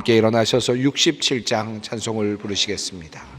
함께 일어나셔서 67장 찬송을 부르시겠습니다.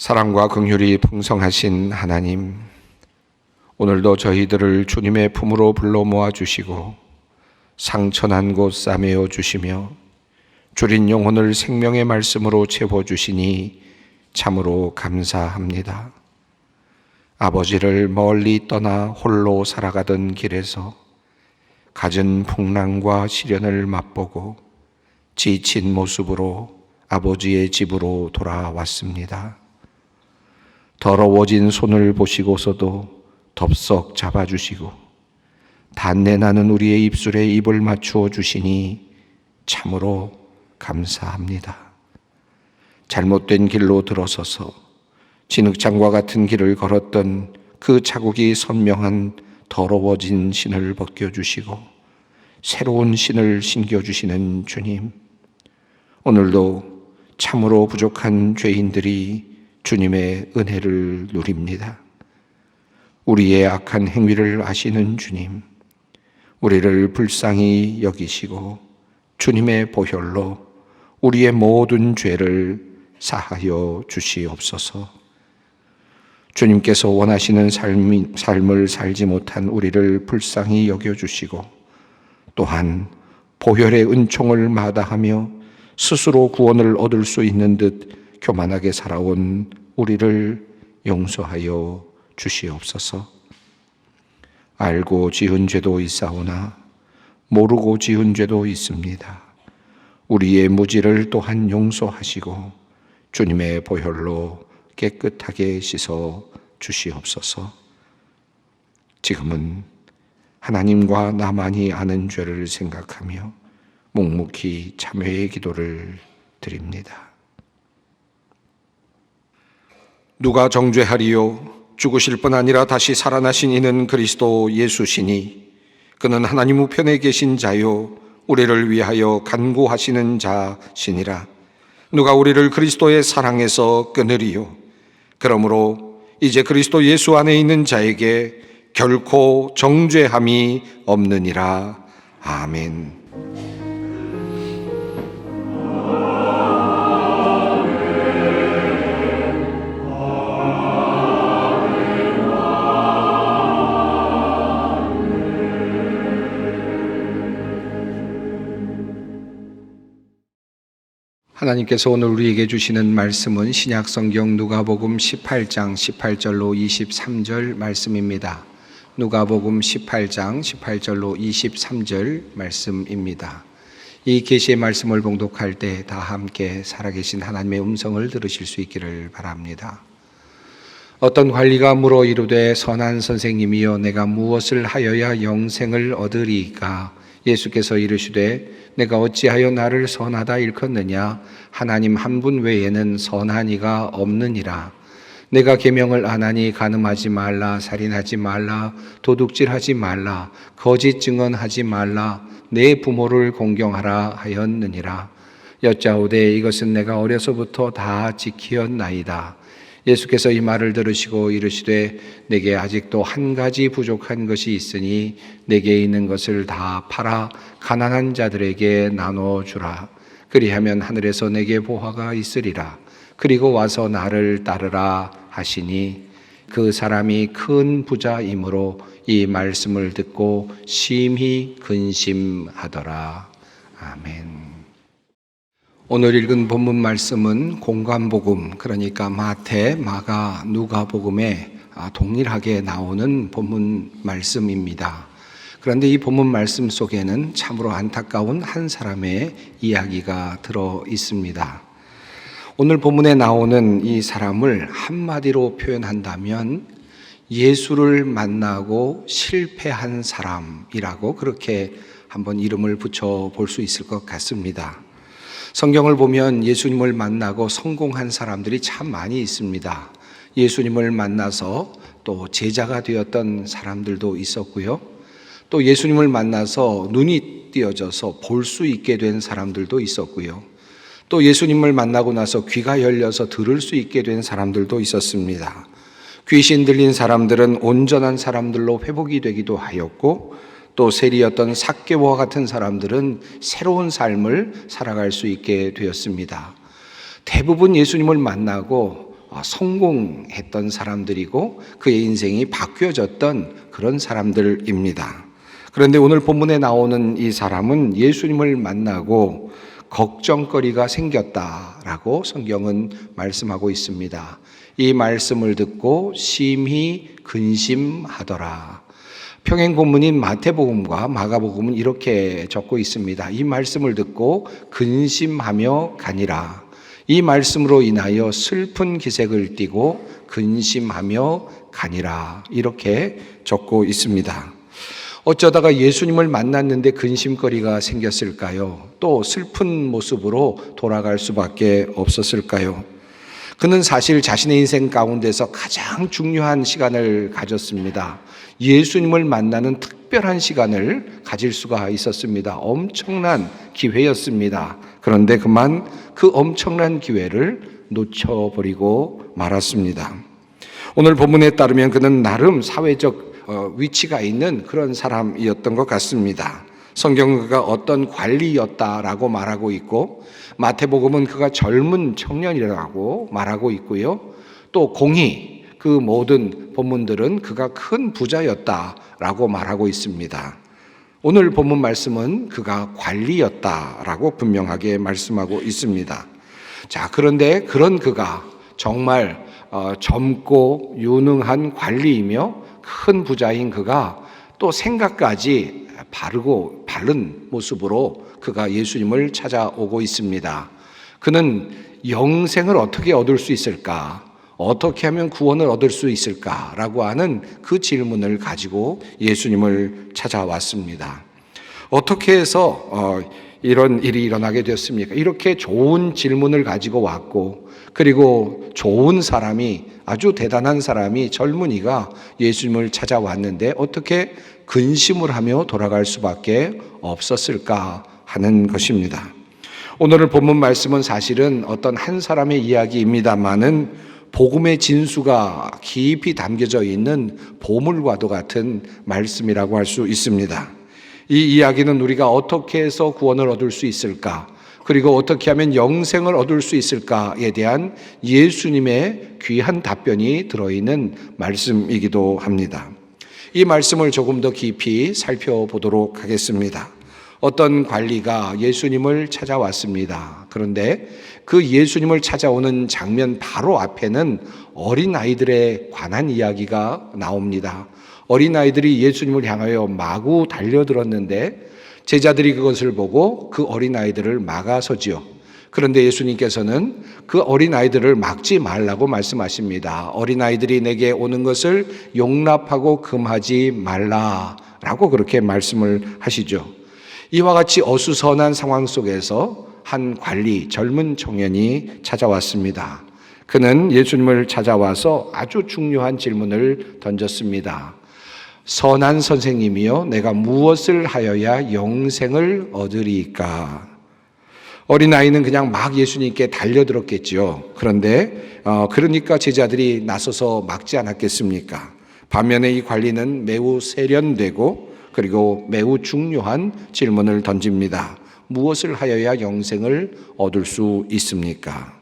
사랑과 긍휼이 풍성하신 하나님, 오늘도 저희들을 주님의 품으로 불러 모아주시고 상처난 곳 싸매어 주시며 줄인 영혼을 생명의 말씀으로 채워주시니 참으로 감사합니다. 아버지를 멀리 떠나 홀로 살아가던 길에서 갖은 풍랑과 시련을 맛보고 지친 모습으로 아버지의 집으로 돌아왔습니다. 더러워진 손을 보시고서도 덥석 잡아주시고 단내나는 우리의 입술에 입을 맞추어 주시니 참으로 감사합니다. 잘못된 길로 들어서서 진흙장과 같은 길을 걸었던 그 자국이 선명한 더러워진 신을 벗겨주시고 새로운 신을 신겨주시는 주님, 오늘도 참으로 부족한 죄인들이 주님의 은혜를 누립니다. 우리의 악한 행위를 아시는 주님, 우리를 불쌍히 여기시고 주님의 보혈로 우리의 모든 죄를 사하여 주시옵소서. 주님께서 원하시는 삶을 살지 못한 우리를 불쌍히 여겨주시고 또한 보혈의 은총을 마다하며 스스로 구원을 얻을 수 있는 듯 교만하게 살아온 우리를 용서하여 주시옵소서. 알고 지은 죄도 있사오나 모르고 지은 죄도 있습니다. 우리의 무지를 또한 용서하시고 주님의 보혈로 깨끗하게 씻어 주시옵소서. 지금은 하나님과 나만이 아는 죄를 생각하며 묵묵히 참회의 기도를 드립니다. 누가 정죄하리요? 죽으실 뿐 아니라 다시 살아나신 이는 그리스도 예수시니 그는 하나님 우편에 계신 자요 우리를 위하여 간구하시는 자시니라. 누가 우리를 그리스도의 사랑에서 끊으리요? 그러므로 이제 그리스도 예수 안에 있는 자에게 결코 정죄함이 없느니라. 아멘. 하나님께서 오늘 우리에게 주시는 말씀은 신약성경 누가복음 18장 18절로 23절 말씀입니다. 누가복음 18장 18절로 23절 말씀입니다. 이 계시의 말씀을 봉독할 때 다 함께 살아계신 하나님의 음성을 들으실 수 있기를 바랍니다. 어떤 관리가 물어 이르되 선한 선생님이여 내가 무엇을 하여야 영생을 얻으리이까? 예수께서 이르시되 내가 어찌하여 나를 선하다 일컫느냐? 하나님 한 분 외에는 선한 이가 없느니라. 내가 계명을 안 하니 간음하지 말라, 살인하지 말라, 도둑질하지 말라, 거짓 증언하지 말라, 내 부모를 공경하라 하였느니라. 여짜오되 이것은 내가 어려서부터 다 지키었나이다. 예수께서 이 말을 들으시고 이르시되 내게 아직도 한 가지 부족한 것이 있으니 내게 있는 것을 다 팔아 가난한 자들에게 나눠주라. 그리하면 하늘에서 내게 보화가 있으리라. 그리고 와서 나를 따르라 하시니 그 사람이 큰 부자이므로 이 말씀을 듣고 심히 근심하더라. 아멘. 오늘 읽은 본문 말씀은 공관복음, 그러니까 마태, 마가, 누가복음에 동일하게 나오는 본문 말씀입니다. 그런데 이 본문 말씀 속에는 참으로 안타까운 한 사람의 이야기가 들어 있습니다. 오늘 본문에 나오는 이 사람을 한마디로 표현한다면 예수를 만나고 실패한 사람이라고 그렇게 한번 이름을 붙여 볼 수 있을 것 같습니다. 성경을 보면 예수님을 만나고 성공한 사람들이 참 많이 있습니다. 예수님을 만나서 또 제자가 되었던 사람들도 있었고요. 또 예수님을 만나서 눈이 띄어져서 볼 수 있게 된 사람들도 있었고요. 또 예수님을 만나고 나서 귀가 열려서 들을 수 있게 된 사람들도 있었습니다. 귀신 들린 사람들은 온전한 사람들로 회복이 되기도 하였고, 또 세리였던 삭개와 같은 사람들은 새로운 삶을 살아갈 수 있게 되었습니다. 대부분 예수님을 만나고 성공했던 사람들이고 그의 인생이 바뀌어졌던 그런 사람들입니다. 그런데 오늘 본문에 나오는 이 사람은 예수님을 만나고 걱정거리가 생겼다라고 성경은 말씀하고 있습니다. 이 말씀을 듣고 심히 근심하더라. 평행 본문인 마태복음과 마가복음은 이렇게 적고 있습니다. 이 말씀을 듣고 근심하며 가니라. 이 말씀으로 인하여 슬픈 기색을 띠고 근심하며 가니라. 이렇게 적고 있습니다. 어쩌다가 예수님을 만났는데 근심거리가 생겼을까요? 또 슬픈 모습으로 돌아갈 수밖에 없었을까요? 그는 사실 자신의 인생 가운데서 가장 중요한 시간을 가졌습니다. 예수님을 만나는 특별한 시간을 가질 수가 있었습니다. 엄청난 기회였습니다. 그런데 그만 그 엄청난 기회를 놓쳐버리고 말았습니다. 오늘 본문에 따르면 그는 나름 사회적 위치가 있는 그런 사람이었던 것 같습니다. 성경은 그가 어떤 관리였다라고 말하고 있고, 마태복음은 그가 젊은 청년이라고 말하고 있고요. 또 공의, 그 모든 본문들은 그가 큰 부자였다라고 말하고 있습니다. 오늘 본문 말씀은 그가 관리였다라고 분명하게 말씀하고 있습니다. 자, 그런데 그런 그가 정말 젊고 유능한 관리이며 큰 부자인 그가 또 생각까지 바른 모습으로 그가 예수님을 찾아오고 있습니다. 그는 영생을 어떻게 얻을 수 있을까? 어떻게 하면 구원을 얻을 수 있을까라고 하는 그 질문을 가지고 예수님을 찾아왔습니다. 어떻게 해서 이런 일이 일어나게 되었습니까? 이렇게 좋은 질문을 가지고 왔고, 그리고 좋은 사람이, 아주 대단한 사람이, 젊은이가 예수님을 찾아왔는데 어떻게 근심을 하며 돌아갈 수밖에 없었을까 하는 것입니다. 오늘 본문 말씀은 사실은 어떤 한 사람의 이야기입니다만은 복음의 진수가 깊이 담겨져 있는 보물과도 같은 말씀이라고 할 수 있습니다. 이 이야기는 우리가 어떻게 해서 구원을 얻을 수 있을까, 그리고 어떻게 하면 영생을 얻을 수 있을까에 대한 예수님의 귀한 답변이 들어있는 말씀이기도 합니다. 이 말씀을 조금 더 깊이 살펴보도록 하겠습니다. 어떤 관리가 예수님을 찾아왔습니다. 그런데 그 예수님을 찾아오는 장면 바로 앞에는 어린아이들에 관한 이야기가 나옵니다. 어린아이들이 예수님을 향하여 마구 달려들었는데 제자들이 그것을 보고 그 어린아이들을 막아서지요. 그런데 예수님께서는 그 어린아이들을 막지 말라고 말씀하십니다. 어린아이들이 내게 오는 것을 용납하고 금하지 말라라고 그렇게 말씀을 하시죠. 이와 같이 어수선한 상황 속에서 한 관리, 젊은 청년이 찾아왔습니다. 그는 예수님을 찾아와서 아주 중요한 질문을 던졌습니다. 선한 선생님이여, 내가 무엇을 하여야 영생을 얻으리까? 어린아이는 그냥 막 예수님께 달려들었겠죠. 그런데 그러니까 제자들이 나서서 막지 않았겠습니까? 반면에 이 관리는 매우 세련되고 그리고 매우 중요한 질문을 던집니다. 무엇을 하여야 영생을 얻을 수 있습니까?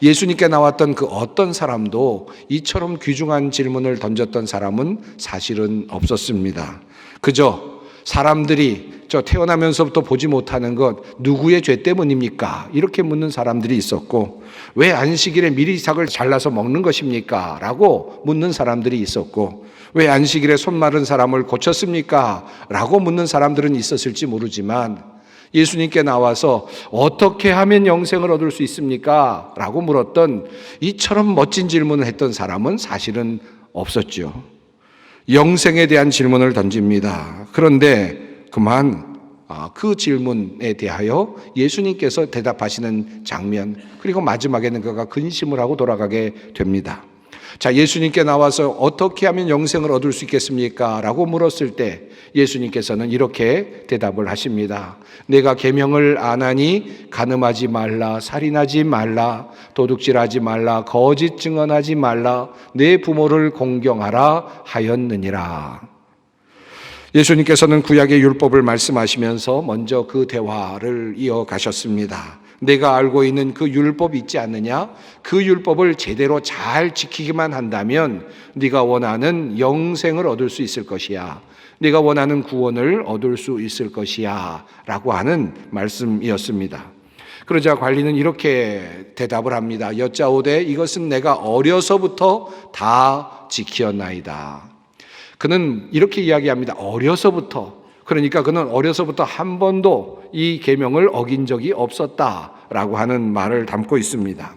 예수님께 나왔던 그 어떤 사람도 이처럼 귀중한 질문을 던졌던 사람은 사실은 없었습니다. 그저 사람들이 저 태어나면서부터 보지 못하는 것 누구의 죄 때문입니까? 이렇게 묻는 사람들이 있었고, 왜 안식일에 미리삭을 잘라서 먹는 것입니까? 라고 묻는 사람들이 있었고, 왜 안식일에 손 마른 사람을 고쳤습니까? 라고 묻는 사람들은 있었을지 모르지만 예수님께 나와서 어떻게 하면 영생을 얻을 수 있습니까? 라고 물었던 이처럼 멋진 질문을 했던 사람은 사실은 없었죠. 영생에 대한 질문을 던집니다. 그런데 그만 그 질문에 대하여 예수님께서 대답하시는 장면, 그리고 마지막에는 그가 근심을 하고 돌아가게 됩니다. 자, 예수님께 나와서 어떻게 하면 영생을 얻을 수 있겠습니까? 라고 물었을 때 예수님께서는 이렇게 대답을 하십니다. 내가 계명을 안 하니 간음하지 말라, 살인하지 말라, 도둑질하지 말라, 거짓 증언하지 말라, 내 부모를 공경하라 하였느니라. 예수님께서는 구약의 율법을 말씀하시면서 먼저 그 대화를 이어가셨습니다. 내가 알고 있는 그 율법 있지 않느냐? 그 율법을 제대로 잘 지키기만 한다면 네가 원하는 영생을 얻을 수 있을 것이야. 네가 원하는 구원을 얻을 수 있을 것이야 라고 하는 말씀이었습니다. 그러자 관리는 이렇게 대답을 합니다. 여짜오되 이것은 내가 어려서부터 다 지켰나이다. 그는 이렇게 이야기합니다. 어려서부터. 그러니까 그는 어려서부터 한 번도 이 계명을 어긴 적이 없었다라고 하는 말을 담고 있습니다.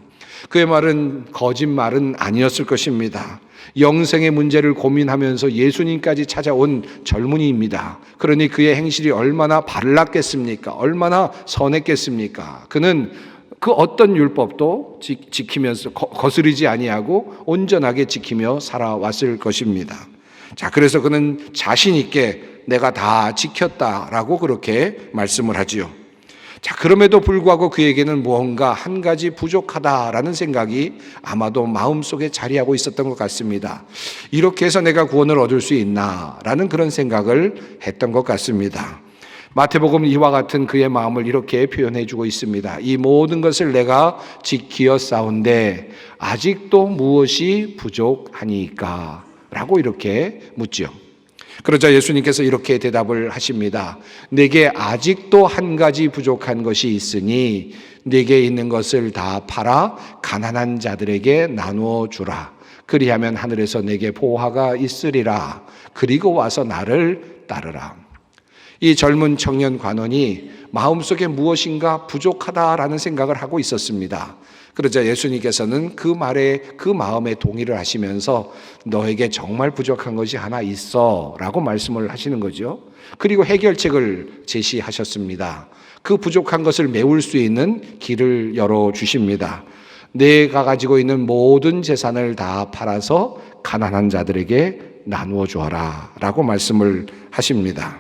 그의 말은 거짓말은 아니었을 것입니다. 영생의 문제를 고민하면서 예수님까지 찾아온 젊은이입니다. 그러니 그의 행실이 얼마나 발랐겠습니까? 얼마나 선했겠습니까? 그는 그 어떤 율법도 지키면서 거스르지 아니하고 온전하게 지키며 살아왔을 것입니다. 자, 그래서 그는 자신 있게 내가 다 지켰다라고 그렇게 말씀을 하지요. 자, 그럼에도 불구하고 그에게는 무언가 한 가지 부족하다라는 생각이 아마도 마음속에 자리하고 있었던 것 같습니다. 이렇게 해서 내가 구원을 얻을 수 있나라는 그런 생각을 했던 것 같습니다. 마태복음 이와 같은 그의 마음을 이렇게 표현해 주고 있습니다. 이 모든 것을 내가 지키었사온데 아직도 무엇이 부족하니까? 라고 이렇게 묻죠. 그러자 예수님께서 이렇게 대답을 하십니다. 내게 아직도 한 가지 부족한 것이 있으니 내게 있는 것을 다 팔아 가난한 자들에게 나누어 주라. 그리하면 하늘에서 내게 보화가 있으리라. 그리고 와서 나를 따르라. 이 젊은 청년 관원이 마음속에 무엇인가 부족하다라는 생각을 하고 있었습니다. 그러자 예수님께서는 그 말에 그 마음에 동의를 하시면서 너에게 정말 부족한 것이 하나 있어 라고 말씀을 하시는 거죠. 그리고 해결책을 제시하셨습니다. 그 부족한 것을 메울 수 있는 길을 열어주십니다. 내가 가지고 있는 모든 재산을 다 팔아서 가난한 자들에게 나누어 주어라 라고 말씀을 하십니다.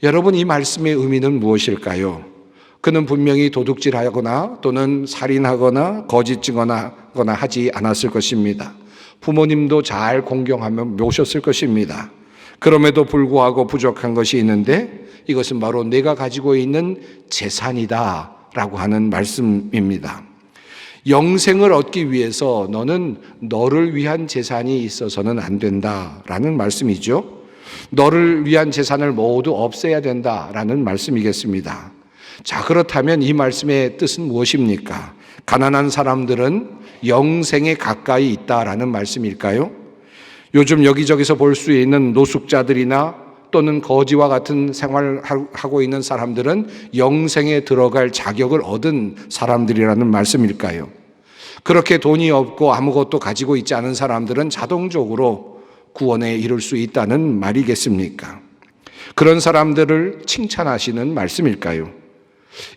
여러분, 이 말씀의 의미는 무엇일까요? 그는 분명히 도둑질하거나 또는 살인하거나 거짓 증언하거나 하지 않았을 것입니다. 부모님도 잘 공경하며 모셨을 것입니다. 그럼에도 불구하고 부족한 것이 있는데 이것은 바로 내가 가지고 있는 재산이다 라고 하는 말씀입니다. 영생을 얻기 위해서 너는 너를 위한 재산이 있어서는 안 된다라는 말씀이죠. 너를 위한 재산을 모두 없애야 된다라는 말씀이겠습니다. 자, 그렇다면 이 말씀의 뜻은 무엇입니까? 가난한 사람들은 영생에 가까이 있다라는 말씀일까요? 요즘 여기저기서 볼 수 있는 노숙자들이나 또는 거지와 같은 생활을 하고 있는 사람들은 영생에 들어갈 자격을 얻은 사람들이라는 말씀일까요? 그렇게 돈이 없고 아무것도 가지고 있지 않은 사람들은 자동적으로 구원에 이를 수 있다는 말이겠습니까? 그런 사람들을 칭찬하시는 말씀일까요?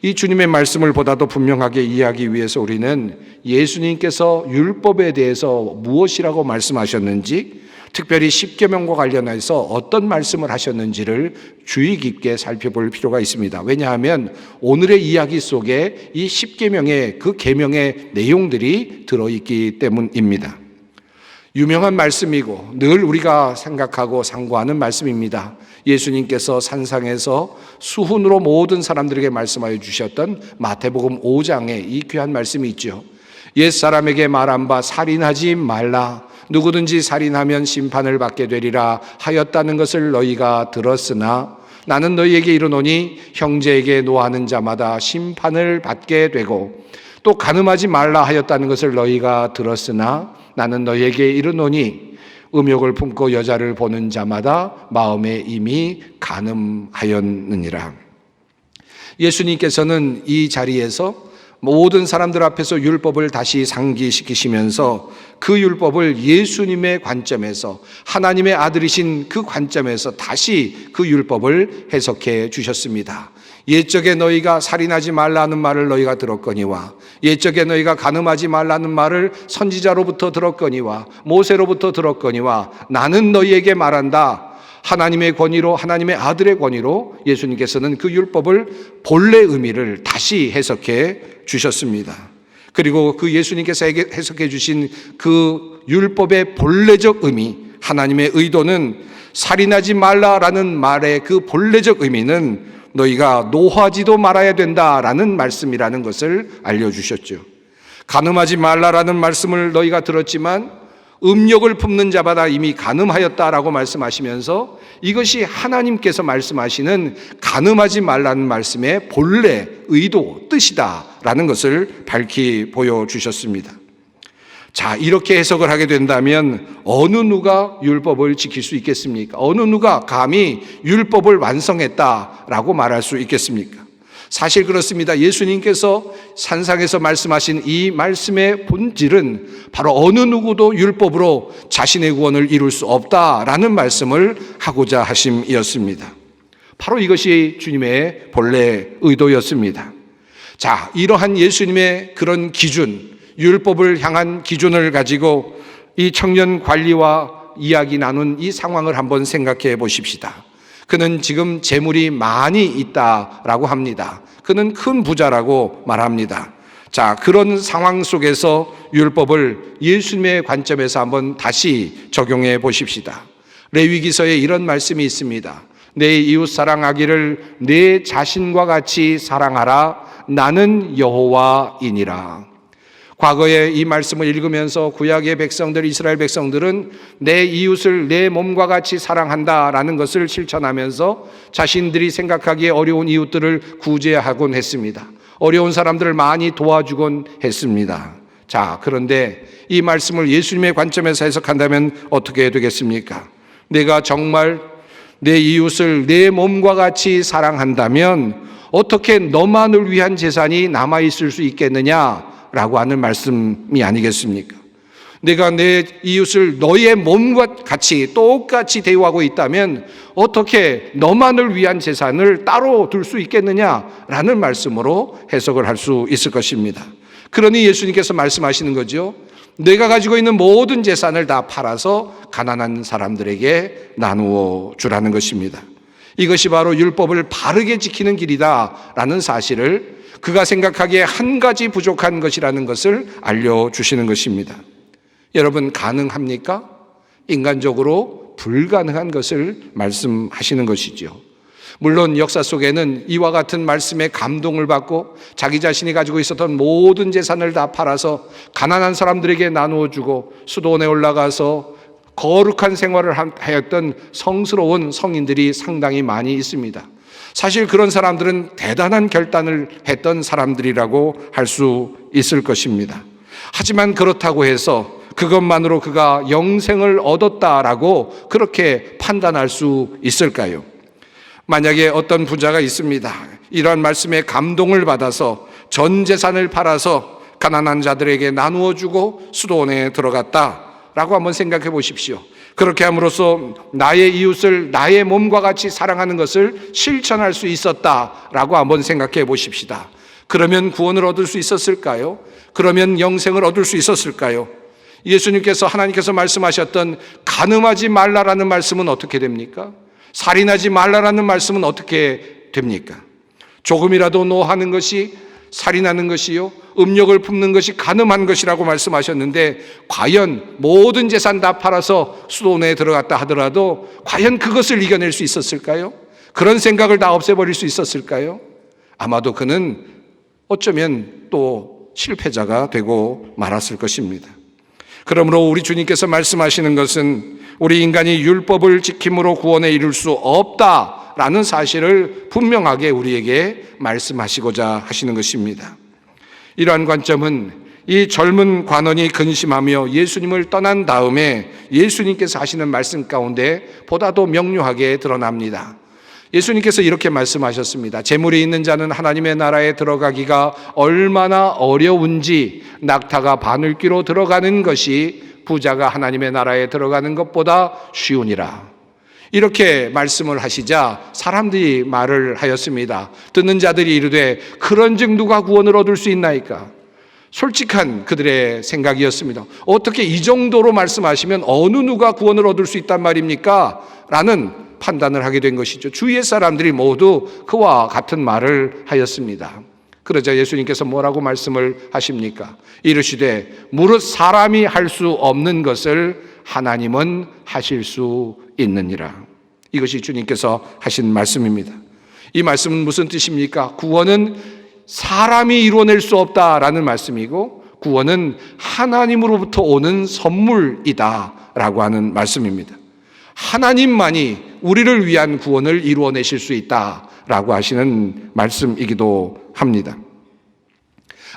이 주님의 말씀을 보다 더 분명하게 이해하기 위해서 우리는 예수님께서 율법에 대해서 무엇이라고 말씀하셨는지, 특별히 십계명과 관련해서 어떤 말씀을 하셨는지를 주의 깊게 살펴볼 필요가 있습니다. 왜냐하면 오늘의 이야기 속에 이 십계명의 그 계명의 내용들이 들어있기 때문입니다. 유명한 말씀이고 늘 우리가 생각하고 상고하는 말씀입니다. 예수님께서 산상에서 수훈으로 모든 사람들에게 말씀하여 주셨던 마태복음 5장에 이 귀한 말씀이 있죠. 옛사람에게 말한 바 살인하지 말라. 누구든지 살인하면 심판을 받게 되리라 하였다는 것을 너희가 들었으나 나는 너희에게 이르노니 형제에게 노하는 자마다 심판을 받게 되고 또 간음하지 말라 하였다는 것을 너희가 들었으나 나는 너희에게 이르노니 음욕을 품고 여자를 보는 자마다 마음에 이미 간음하였느니라. 예수님께서는 이 자리에서 모든 사람들 앞에서 율법을 다시 상기시키시면서 그 율법을 예수님의 관점에서, 하나님의 아들이신 그 관점에서 다시 그 율법을 해석해 주셨습니다. 옛적에 너희가 살인하지 말라는 말을 너희가 들었거니와 옛적에 너희가 간음하지 말라는 말을 선지자로부터 들었거니와 모세로부터 들었거니와 나는 너희에게 말한다. 하나님의 권위로, 하나님의 아들의 권위로 예수님께서는 그 율법을 본래 의미를 다시 해석해 주셨습니다. 그리고 그 예수님께서 해석해 주신 그 율법의 본래적 의미, 하나님의 의도는 살인하지 말라라는 말의 그 본래적 의미는 너희가 노하지도 말아야 된다라는 말씀이라는 것을 알려주셨죠. 간음하지 말라라는 말씀을 너희가 들었지만 음욕을 품는 자마다 이미 간음하였다라고 말씀하시면서 이것이 하나님께서 말씀하시는 간음하지 말라는 말씀의 본래 의도, 뜻이다라는 것을 밝히 보여주셨습니다. 자, 이렇게 해석을 하게 된다면 어느 누가 율법을 지킬 수 있겠습니까? 어느 누가 감히 율법을 완성했다라고 말할 수 있겠습니까? 사실 그렇습니다. 예수님께서 산상에서 말씀하신 이 말씀의 본질은 바로 어느 누구도 율법으로 자신의 구원을 이룰 수 없다라는 말씀을 하고자 하심이었습니다. 바로 이것이 주님의 본래 의도였습니다. 자, 이러한 예수님의 그런 기준, 율법을 향한 기준을 가지고 이 청년 관리와 이야기 나눈 이 상황을 한번 생각해 보십시다. 그는 지금 재물이 많이 있다라고 합니다. 그는 큰 부자라고 말합니다. 자, 그런 상황 속에서 율법을 예수님의 관점에서 한번 다시 적용해 보십시다. 레위기서에 이런 말씀이 있습니다. 내 이웃 사랑하기를 내 자신과 같이 사랑하라. 나는 여호와이니라. 과거에 이 말씀을 읽으면서 구약의 백성들, 이스라엘 백성들은 내 이웃을 내 몸과 같이 사랑한다라는 것을 실천하면서 자신들이 생각하기에 어려운 이웃들을 구제하곤 했습니다. 어려운 사람들을 많이 도와주곤 했습니다. 자, 그런데 이 말씀을 예수님의 관점에서 해석한다면 어떻게 되겠습니까? 내가 정말 내 이웃을 내 몸과 같이 사랑한다면 어떻게 너만을 위한 재산이 남아있을 수 있겠느냐? 라고 하는 말씀이 아니겠습니까? 내가 내 이웃을 너의 몸과 같이 똑같이 대우하고 있다면 어떻게 너만을 위한 재산을 따로 둘 수 있겠느냐라는 말씀으로 해석을 할 수 있을 것입니다. 그러니 예수님께서 말씀하시는 거죠. 내가 가지고 있는 모든 재산을 다 팔아서 가난한 사람들에게 나누어 주라는 것입니다. 이것이 바로 율법을 바르게 지키는 길이다라는 사실을 그가 생각하기에 한 가지 부족한 것이라는 것을 알려주시는 것입니다. 여러분, 가능합니까? 인간적으로 불가능한 것을 말씀하시는 것이죠. 물론 역사 속에는 이와 같은 말씀에 감동을 받고 자기 자신이 가지고 있었던 모든 재산을 다 팔아서 가난한 사람들에게 나누어 주고 수도원에 올라가서 거룩한 생활을 하였던 성스러운 성인들이 상당히 많이 있습니다. 사실 그런 사람들은 대단한 결단을 했던 사람들이라고 할 수 있을 것입니다. 하지만 그렇다고 해서 그것만으로 그가 영생을 얻었다라고 그렇게 판단할 수 있을까요? 만약에 어떤 부자가 있습니다. 이러한 말씀에 감동을 받아서 전 재산을 팔아서 가난한 자들에게 나누어 주고 수도원에 들어갔다라고 한번 생각해 보십시오. 그렇게 함으로써 나의 이웃을 나의 몸과 같이 사랑하는 것을 실천할 수 있었다라고 한번 생각해 보십시다. 그러면 구원을 얻을 수 있었을까요? 그러면 영생을 얻을 수 있었을까요? 예수님께서, 하나님께서 말씀하셨던 간음하지 말라라는 말씀은 어떻게 됩니까? 살인하지 말라라는 말씀은 어떻게 됩니까? 조금이라도 노하는 것이 살인하는 것이요, 음욕을 품는 것이 간음한 것이라고 말씀하셨는데, 과연 모든 재산 다 팔아서 수도원에 들어갔다 하더라도 과연 그것을 이겨낼 수 있었을까요? 그런 생각을 다 없애버릴 수 있었을까요? 아마도 그는 어쩌면 또 실패자가 되고 말았을 것입니다. 그러므로 우리 주님께서 말씀하시는 것은 우리 인간이 율법을 지킴으로 구원에 이룰 수 없다라는 사실을 분명하게 우리에게 말씀하시고자 하시는 것입니다. 이러한 관점은 이 젊은 관원이 근심하며 예수님을 떠난 다음에 예수님께서 하시는 말씀 가운데 보다도 명료하게 드러납니다. 예수님께서 이렇게 말씀하셨습니다. 재물이 있는 자는 하나님의 나라에 들어가기가 얼마나 어려운지, 낙타가 바늘귀로 들어가는 것이 부자가 하나님의 나라에 들어가는 것보다 쉬우니라. 이렇게 말씀을 하시자 사람들이 말을 하였습니다. 듣는 자들이 이르되 그런즉 누가 구원을 얻을 수 있나이까? 솔직한 그들의 생각이었습니다. 어떻게 이 정도로 말씀하시면 어느 누가 구원을 얻을 수 있단 말입니까? 라는 판단을 하게 된 것이죠. 주위의 사람들이 모두 그와 같은 말을 하였습니다. 그러자 예수님께서 뭐라고 말씀을 하십니까? 이르시되 무릇 사람이 할 수 없는 것을 하나님은 하실 수 있느니라. 이것이 주님께서 하신 말씀입니다. 이 말씀은 무슨 뜻입니까? 구원은 사람이 이루어낼 수 없다라는 말씀이고, 구원은 하나님으로부터 오는 선물이다 라고 하는 말씀입니다. 하나님만이 우리를 위한 구원을 이루어내실 수 있다라고 하시는 말씀이기도 합니다.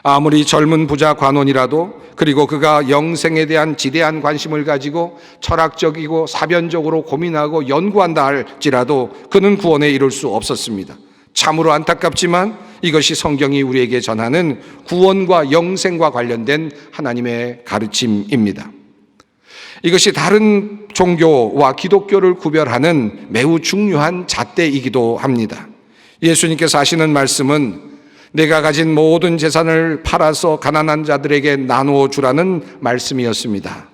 아무리 젊은 부자 관원이라도, 그리고 그가 영생에 대한 지대한 관심을 가지고 철학적이고 사변적으로 고민하고 연구한다 할지라도 그는 구원에 이룰 수 없었습니다. 참으로 안타깝지만 이것이 성경이 우리에게 전하는 구원과 영생과 관련된 하나님의 가르침입니다. 이것이 다른 종교와 기독교를 구별하는 매우 중요한 잣대이기도 합니다. 예수님께서 하시는 말씀은 내가 가진 모든 재산을 팔아서 가난한 자들에게 나누어 주라는 말씀이었습니다.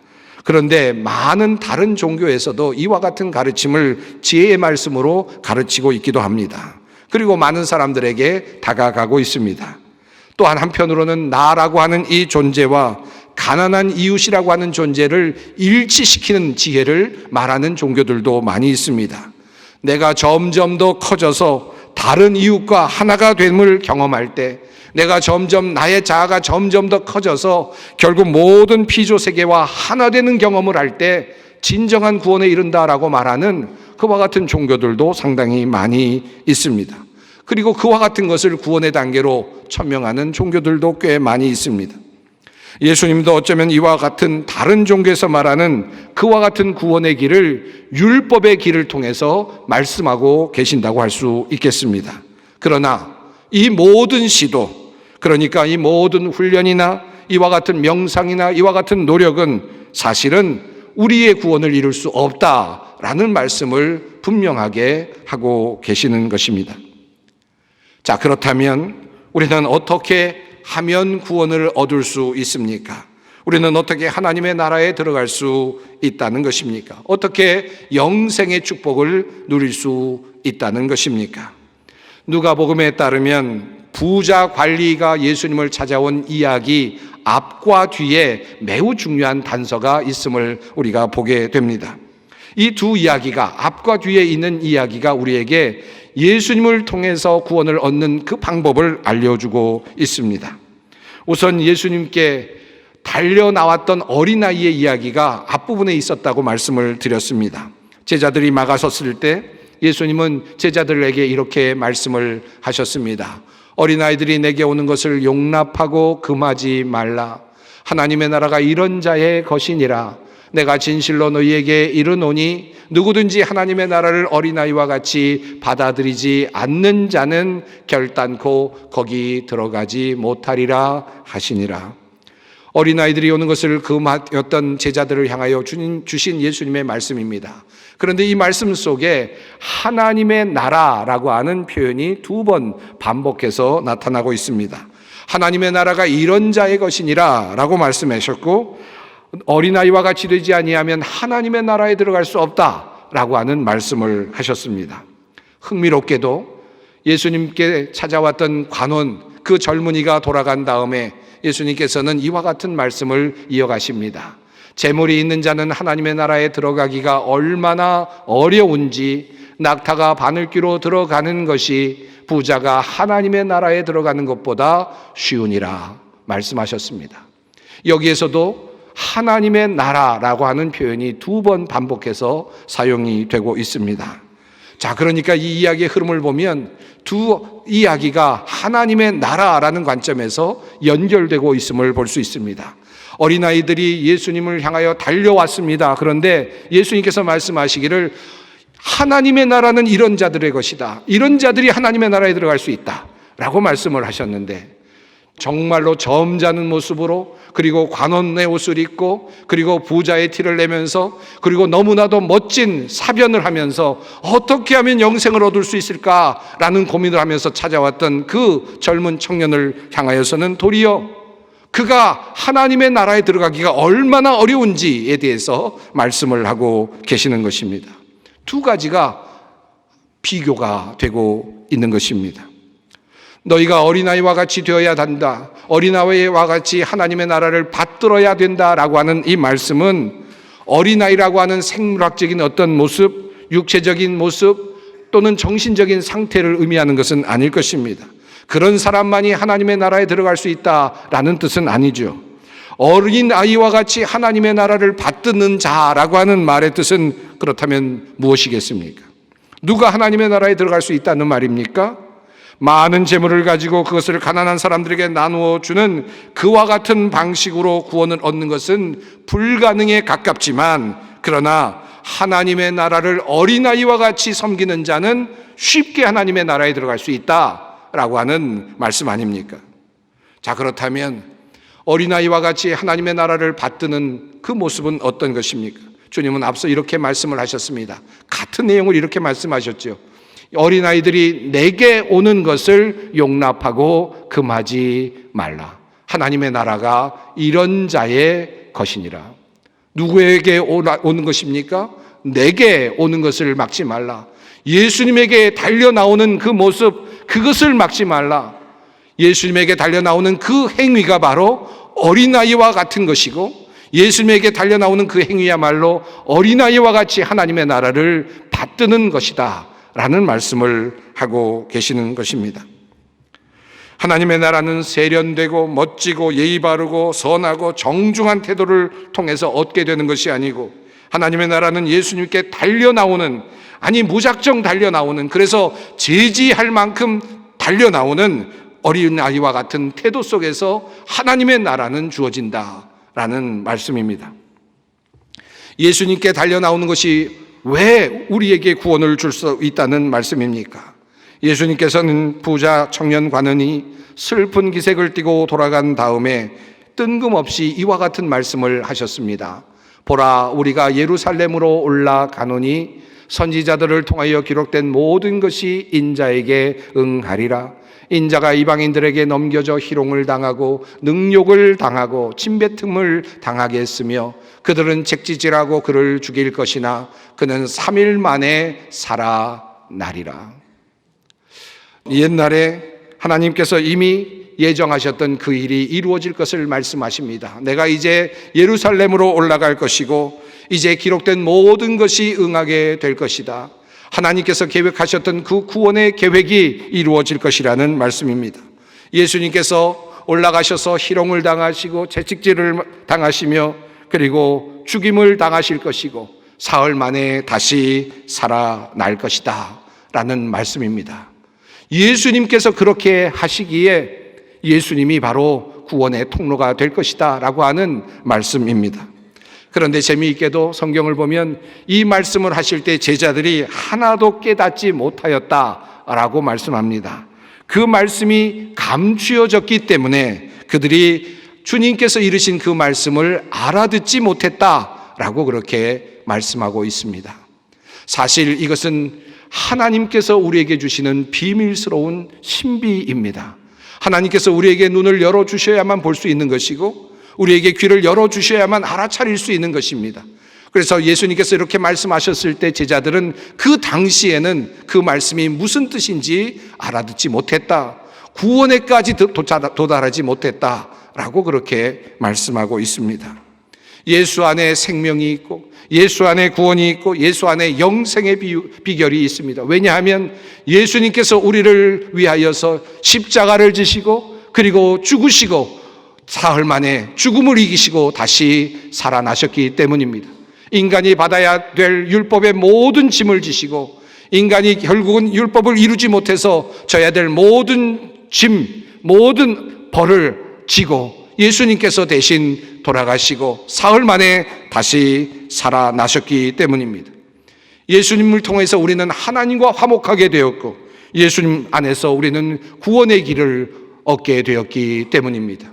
그런데 많은 다른 종교에서도 이와 같은 가르침을 지혜의 말씀으로 가르치고 있기도 합니다. 그리고 많은 사람들에게 다가가고 있습니다. 또한 한편으로는 나라고 하는 이 존재와 가난한 이웃이라고 하는 존재를 일치시키는 지혜를 말하는 종교들도 많이 있습니다. 내가 점점 더 커져서 다른 이웃과 하나가 됨을 경험할 때, 내가 점점 나의 자아가 점점 더 커져서 결국 모든 피조 세계와 하나 되는 경험을 할 때 진정한 구원에 이른다라고 말하는 그와 같은 종교들도 상당히 많이 있습니다. 그리고 그와 같은 것을 구원의 단계로 천명하는 종교들도 꽤 많이 있습니다. 예수님도 어쩌면 이와 같은 다른 종교에서 말하는 그와 같은 구원의 길을 율법의 길을 통해서 말씀하고 계신다고 할 수 있겠습니다. 그러나 이 모든 시도, 그러니까 이 모든 훈련이나 이와 같은 명상이나 이와 같은 노력은 사실은 우리의 구원을 이룰 수 없다라는 말씀을 분명하게 하고 계시는 것입니다. 자, 그렇다면 우리는 어떻게 하면 구원을 얻을 수 있습니까? 우리는 어떻게 하나님의 나라에 들어갈 수 있다는 것입니까? 어떻게 영생의 축복을 누릴 수 있다는 것입니까? 누가복음에 따르면 부자 관리가 예수님을 찾아온 이야기 앞과 뒤에 매우 중요한 단서가 있음을 우리가 보게 됩니다. 이 두 이야기가, 앞과 뒤에 있는 이야기가 우리에게 예수님을 통해서 구원을 얻는 그 방법을 알려주고 있습니다. 우선 예수님께 달려나왔던 어린아이의 이야기가 앞부분에 있었다고 말씀을 드렸습니다. 제자들이 막아섰을 때 예수님은 제자들에게 이렇게 말씀을 하셨습니다. 어린아이들이 내게 오는 것을 용납하고 금하지 말라. 하나님의 나라가 이런 자의 것이니라. 내가 진실로 너희에게 이르노니 누구든지 하나님의 나라를 어린아이와 같이 받아들이지 않는 자는 결단코 거기 들어가지 못하리라 하시니라. 어린아이들이 오는 것을 금하였던 제자들을 향하여 주신 예수님의 말씀입니다. 그런데 이 말씀 속에 하나님의 나라라고 하는 표현이 2번 반복해서 나타나고 있습니다. 하나님의 나라가 이런 자의 것이니라 라고 말씀하셨고, 어린아이와 같이 되지 아니하면 하나님의 나라에 들어갈 수 없다라고 하는 말씀을 하셨습니다. 흥미롭게도 예수님께 찾아왔던 관원, 그 젊은이가 돌아간 다음에 예수님께서는 이와 같은 말씀을 이어가십니다. 재물이 있는 자는 하나님의 나라에 들어가기가 얼마나 어려운지 낙타가 바늘귀로 들어가는 것이 부자가 하나님의 나라에 들어가는 것보다 쉬우니라 말씀하셨습니다. 여기에서도 하나님의 나라라고 하는 표현이 2번 반복해서 사용이 되고 있습니다. 자, 그러니까 이 이야기의 흐름을 보면 두 이야기가 하나님의 나라라는 관점에서 연결되고 있음을 볼 수 있습니다. 어린아이들이 예수님을 향하여 달려왔습니다. 그런데 예수님께서 말씀하시기를 하나님의 나라는 이런 자들의 것이다. 이런 자들이 하나님의 나라에 들어갈 수 있다 라고 말씀을 하셨는데, 정말로 점잖은 모습으로, 그리고 관원의 옷을 입고, 그리고 부자의 티를 내면서, 그리고 너무나도 멋진 사변을 하면서 어떻게 하면 영생을 얻을 수 있을까라는 고민을 하면서 찾아왔던 그 젊은 청년을 향하여서는 도리어 그가 하나님의 나라에 들어가기가 얼마나 어려운지에 대해서 말씀을 하고 계시는 것입니다. 2가지가 비교가 되고 있는 것입니다. 너희가 어린아이와 같이 되어야 한다. 어린아이와 같이 하나님의 나라를 받들어야 된다라고 하는 이 말씀은 어린아이라고 하는 생물학적인 어떤 모습, 육체적인 모습 또는 정신적인 상태를 의미하는 것은 아닐 것입니다. 그런 사람만이 하나님의 나라에 들어갈 수 있다라는 뜻은 아니죠. 어린아이와 같이 하나님의 나라를 받드는 자라고 하는 말의 뜻은 그렇다면 무엇이겠습니까? 누가 하나님의 나라에 들어갈 수 있다는 말입니까? 많은 재물을 가지고 그것을 가난한 사람들에게 나누어 주는 그와 같은 방식으로 구원을 얻는 것은 불가능에 가깝지만, 그러나 하나님의 나라를 어린아이와 같이 섬기는 자는 쉽게 하나님의 나라에 들어갈 수 있다라고 하는 말씀 아닙니까? 자, 그렇다면 어린아이와 같이 하나님의 나라를 받드는 그 모습은 어떤 것입니까? 주님은 앞서 이렇게 말씀을 하셨습니다. 같은 내용을 이렇게 말씀하셨죠. 어린아이들이 내게 오는 것을 용납하고 금하지 말라. 하나님의 나라가 이런 자의 것이니라. 누구에게 오는 것입니까? 내게 오는 것을 막지 말라. 예수님에게 달려나오는 그 모습, 그것을 막지 말라. 예수님에게 달려나오는 그 행위가 바로 어린아이와 같은 것이고, 예수님에게 달려나오는 그 행위야말로 어린아이와 같이 하나님의 나라를 받드는 것이다 라는 말씀을 하고 계시는 것입니다. 하나님의 나라는 세련되고 멋지고 예의 바르고 선하고 정중한 태도를 통해서 얻게 되는 것이 아니고, 하나님의 나라는 예수님께 달려나오는, 아니 무작정 달려나오는, 그래서 제지할 만큼 달려나오는 어린아이와 같은 태도 속에서 하나님의 나라는 주어진다라는 말씀입니다. 예수님께 달려나오는 것이 왜 우리에게 구원을 줄 수 있다는 말씀입니까? 예수님께서는 부자 청년 관원이 슬픈 기색을 띠고 돌아간 다음에 뜬금없이 이와 같은 말씀을 하셨습니다. 보라, 우리가 예루살렘으로 올라가노니 선지자들을 통하여 기록된 모든 것이 인자에게 응하리라. 인자가 이방인들에게 넘겨져 희롱을 당하고 능욕을 당하고 침뱉음을 당하겠으며 그들은 책지질하고 그를 죽일 것이나 그는 3일 만에 살아나리라. 옛날에 하나님께서 이미 예정하셨던 그 일이 이루어질 것을 말씀하십니다. 내가 이제 예루살렘으로 올라갈 것이고 이제 기록된 모든 것이 응하게 될 것이다. 하나님께서 계획하셨던 그 구원의 계획이 이루어질 것이라는 말씀입니다. 예수님께서 올라가셔서 희롱을 당하시고 채찍질을 당하시며 그리고 죽임을 당하실 것이고 사흘 만에 다시 살아날 것이다 라는 말씀입니다. 예수님께서 그렇게 하시기에 예수님이 바로 구원의 통로가 될 것이다 라고 하는 말씀입니다. 그런데 재미있게도 성경을 보면 이 말씀을 하실 때 제자들이 하나도 깨닫지 못하였다라고 말씀합니다. 그 말씀이 감추어졌기 때문에 그들이 주님께서 이르신 그 말씀을 알아듣지 못했다라고 그렇게 말씀하고 있습니다. 사실 이것은 하나님께서 우리에게 주시는 비밀스러운 신비입니다. 하나님께서 우리에게 눈을 열어주셔야만 볼 수 있는 것이고 우리에게 귀를 열어주셔야만 알아차릴 수 있는 것입니다. 그래서 예수님께서 이렇게 말씀하셨을 때 제자들은 그 당시에는 그 말씀이 무슨 뜻인지 알아듣지 못했다. 구원에까지 도달하지 못했다라고 그렇게 말씀하고 있습니다. 예수 안에 생명이 있고 예수 안에 구원이 있고 예수 안에 영생의 비결이 있습니다. 왜냐하면 예수님께서 우리를 위하여서 십자가를 지시고 그리고 죽으시고 사흘 만에 죽음을 이기시고 다시 살아나셨기 때문입니다. 인간이 받아야 될 율법의 모든 짐을 지시고 인간이 결국은 율법을 이루지 못해서 져야 될 모든 짐, 모든 벌을 지고 예수님께서 대신 돌아가시고 사흘 만에 다시 살아나셨기 때문입니다. 예수님을 통해서 우리는 하나님과 화목하게 되었고 예수님 안에서 우리는 구원의 길을 얻게 되었기 때문입니다.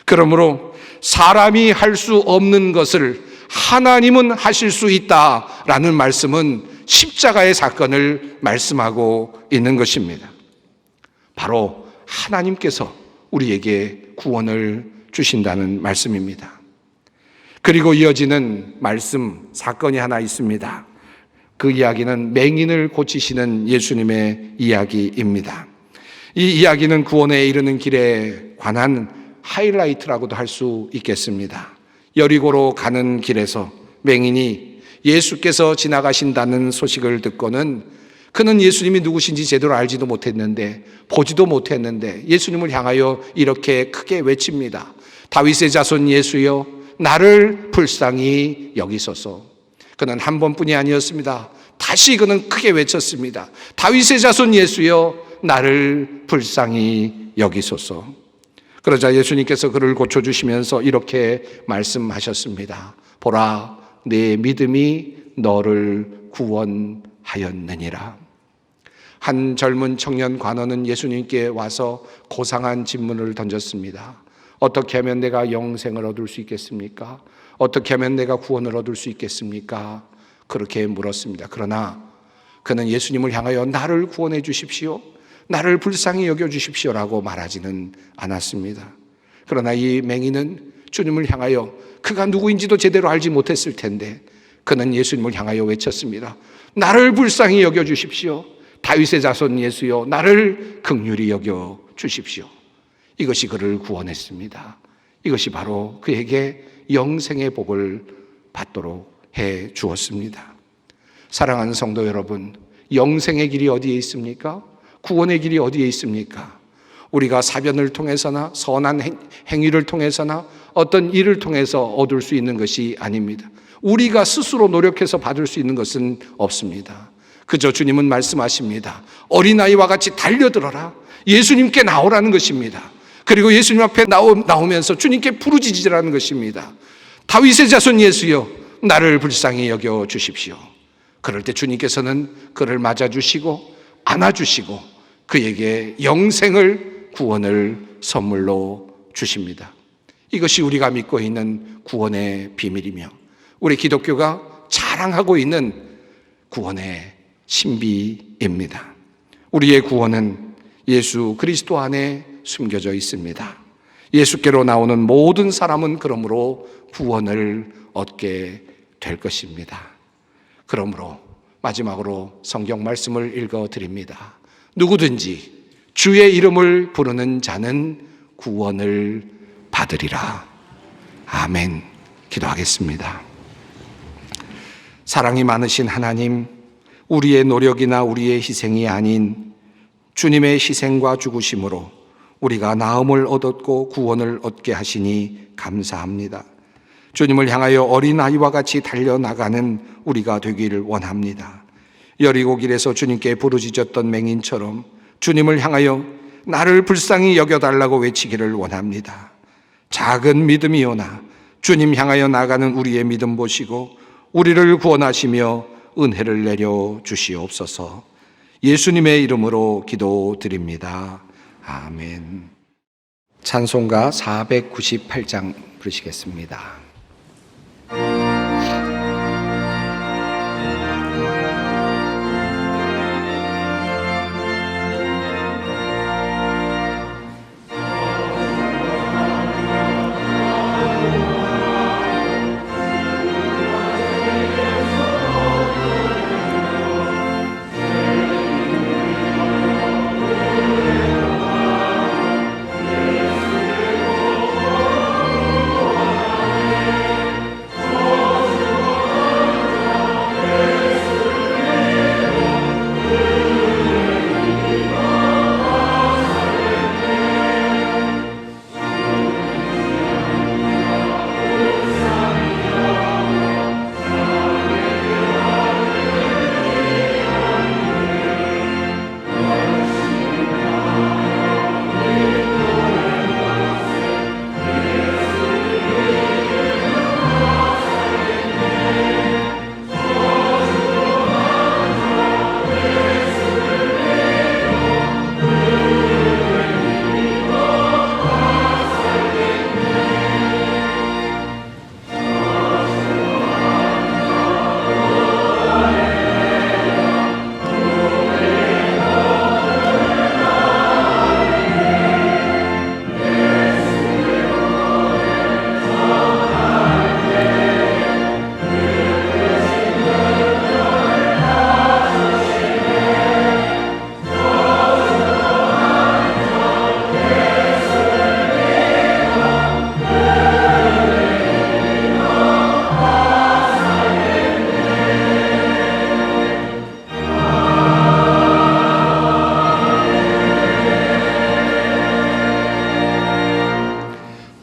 그러므로 사람이 할 수 없는 것을 하나님은 하실 수 있다라는 말씀은 십자가의 사건을 말씀하고 있는 것입니다. 바로 하나님께서 우리에게 구원을 주신다는 말씀입니다. 그리고 이어지는 말씀, 사건이 하나 있습니다. 그 이야기는 맹인을 고치시는 예수님의 이야기입니다. 이 이야기는 구원에 이르는 길에 관한 하이라이트라고도 할 수 있겠습니다. 여리고로 가는 길에서 맹인이 예수께서 지나가신다는 소식을 듣고는 그는 예수님이 누구신지 제대로 알지도 못했는데 보지도 못했는데 예수님을 향하여 이렇게 크게 외칩니다. 다윗의 자손 예수여 나를 불쌍히 여기소서. 그는 한 번뿐이 아니었습니다. 다시 그는 크게 외쳤습니다. 다윗의 자손 예수여 나를 불쌍히 여기소서. 그러자 예수님께서 그를 고쳐주시면서 이렇게 말씀하셨습니다. 보라, 내 믿음이 너를 구원하였느니라. 한 젊은 청년 관원은 예수님께 와서 고상한 질문을 던졌습니다. 어떻게 하면 내가 영생을 얻을 수 있겠습니까? 어떻게 하면 내가 구원을 얻을 수 있겠습니까? 그렇게 물었습니다. 그러나 그는 예수님을 향하여 나를 구원해 주십시오, 나를 불쌍히 여겨주십시오라고 말하지는 않았습니다. 그러나 이 맹인은 주님을 향하여 그가 누구인지도 제대로 알지 못했을 텐데 그는 예수님을 향하여 외쳤습니다. 나를 불쌍히 여겨주십시오. 다윗의 자손 예수여 나를 긍휼히 여겨주십시오. 이것이 그를 구원했습니다. 이것이 바로 그에게 영생의 복을 받도록 해 주었습니다. 사랑하는 성도 여러분, 영생의 길이 어디에 있습니까? 구원의 길이 어디에 있습니까? 우리가 사변을 통해서나 선한 행위를 통해서나 어떤 일을 통해서 얻을 수 있는 것이 아닙니다. 우리가 스스로 노력해서 받을 수 있는 것은 없습니다. 그저 주님은 말씀하십니다. 어린아이와 같이 달려들어라. 예수님께 나오라는 것입니다. 그리고 예수님 앞에 나오면서 주님께 부르짖으라는 것입니다. 다윗의 자손 예수여 나를 불쌍히 여겨 주십시오. 그럴 때 주님께서는 그를 맞아주시고 안아주시고 그에게 영생을, 구원을 선물로 주십니다. 이것이 우리가 믿고 있는 구원의 비밀이며 우리 기독교가 자랑하고 있는 구원의 신비입니다. 우리의 구원은 예수 그리스도 안에 숨겨져 있습니다. 예수께로 나오는 모든 사람은 그러므로 구원을 얻게 될 것입니다. 그러므로 마지막으로 성경 말씀을 읽어드립니다. 누구든지 주의 이름을 부르는 자는 구원을 받으리라. 아멘. 기도하겠습니다. 사랑이 많으신 하나님, 우리의 노력이나 우리의 희생이 아닌 주님의 희생과 죽으심으로 우리가 나음을 얻었고 구원을 얻게 하시니 감사합니다. 주님을 향하여 어린아이와 같이 달려나가는 우리가 되기를 원합니다. 여리고길에서 주님께 부르짖었던 맹인처럼 주님을 향하여 나를 불쌍히 여겨달라고 외치기를 원합니다. 작은 믿음이오나 주님 향하여 나가는 우리의 믿음 보시고 우리를 구원하시며 은혜를 내려 주시옵소서. 예수님의 이름으로 기도드립니다. 아멘. 찬송가 498장 부르시겠습니다.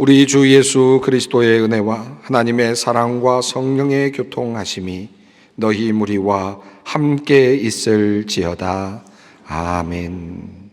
우리 주 예수 그리스도의 은혜와 하나님의 사랑과 성령의 교통하심이 너희 무리와 함께 있을지어다. 아멘.